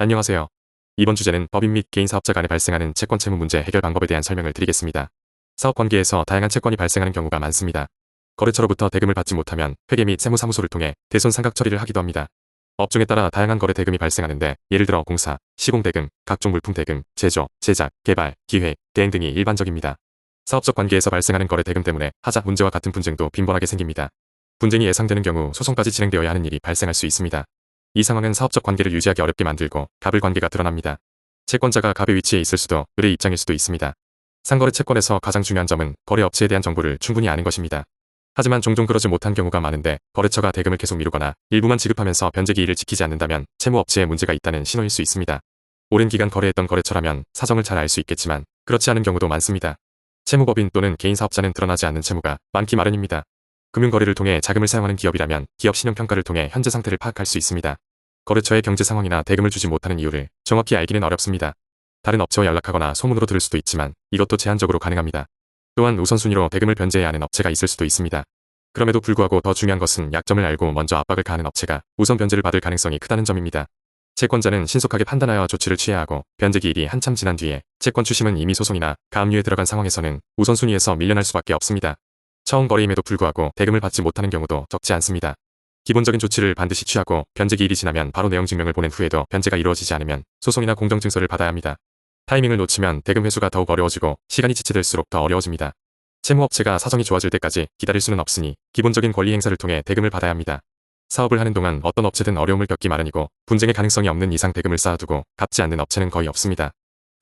안녕하세요. 이번 주제는 법인 및 개인 사업자 간에 발생하는 채권 채무 문제 해결 방법에 대한 설명을 드리겠습니다. 사업 관계에서 다양한 채권이 발생하는 경우가 많습니다. 거래처로부터 대금을 받지 못하면 회계 및 세무사무소를 통해 대손상각 처리를 하기도 합니다. 업종에 따라 다양한 거래 대금이 발생하는데 예를 들어 공사, 시공 대금, 각종 물품 대금, 제조, 제작, 개발, 기획, 대행 등이 일반적입니다. 사업적 관계에서 발생하는 거래 대금 때문에 하자 문제와 같은 분쟁도 빈번하게 생깁니다. 분쟁이 예상되는 경우 소송까지 진행되어야 하는 일이 발생할 수 있습니다. 이 상황은 사업적 관계를 유지하기 어렵게 만들고 갑을 관계가 드러납니다. 채권자가 갑의 위치에 있을 수도 을의 입장일 수도 있습니다. 상거래 채권에서 가장 중요한 점은 거래업체에 대한 정보를 충분히 아는 것입니다. 하지만 종종 그러지 못한 경우가 많은데 거래처가 대금을 계속 미루거나 일부만 지급하면서 변제기일을 지키지 않는다면 채무업체에 문제가 있다는 신호일 수 있습니다. 오랜 기간 거래했던 거래처라면 사정을 잘 알 수 있겠지만 그렇지 않은 경우도 많습니다. 채무법인 또는 개인 사업자는 드러나지 않는 채무가 많기 마련입니다. 금융거래를 통해 자금을 사용하는 기업이라면 기업 신용평가를 통해 현재 상태를 파악할 수 있습니다. 거래처의 경제 상황이나 대금을 주지 못하는 이유를 정확히 알기는 어렵습니다. 다른 업체와 연락하거나 소문으로 들을 수도 있지만 이것도 제한적으로 가능합니다. 또한 우선순위로 대금을 변제해야 하는 업체가 있을 수도 있습니다. 그럼에도 불구하고 더 중요한 것은 약점을 알고 먼저 압박을 가하는 업체가 우선 변제를 받을 가능성이 크다는 점입니다. 채권자는 신속하게 판단하여 조치를 취해야 하고 변제기일이 한참 지난 뒤에 채권 추심은 이미 소송이나 가압류에 들어간 상황에서는 우선순위에서 밀려날 수밖에 없습니다. 처음 거래임에도 불구하고 대금을 받지 못하는 경우도 적지 않습니다. 기본적인 조치를 반드시 취하고 변제기일이 지나면 바로 내용 증명을 보낸 후에도 변제가 이루어지지 않으면 소송이나 공정증서를 받아야 합니다. 타이밍을 놓치면 대금 회수가 더욱 어려워지고 시간이 지체될수록 더 어려워집니다. 채무업체가 사정이 좋아질 때까지 기다릴 수는 없으니 기본적인 권리 행사를 통해 대금을 받아야 합니다. 사업을 하는 동안 어떤 업체든 어려움을 겪기 마련이고 분쟁의 가능성이 없는 이상 대금을 쌓아두고 갚지 않는 업체는 거의 없습니다.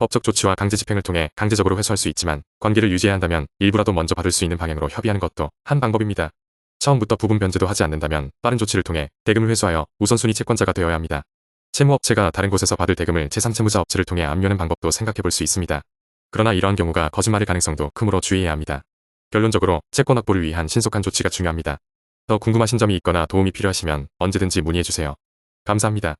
법적 조치와 강제 집행을 통해 강제적으로 회수할 수 있지만 관계를 유지해야 한다면 일부라도 먼저 받을 수 있는 방향으로 협의하는 것도 한 방법입니다. 처음부터 부분 변제도 하지 않는다면 빠른 조치를 통해 대금을 회수하여 우선순위 채권자가 되어야 합니다. 채무업체가 다른 곳에서 받을 대금을 제3채무자 업체를 통해 압류하는 방법도 생각해 볼 수 있습니다. 그러나 이러한 경우가 거짓말일 가능성도 크므로 주의해야 합니다. 결론적으로 채권 확보를 위한 신속한 조치가 중요합니다. 더 궁금하신 점이 있거나 도움이 필요하시면 언제든지 문의해 주세요. 감사합니다.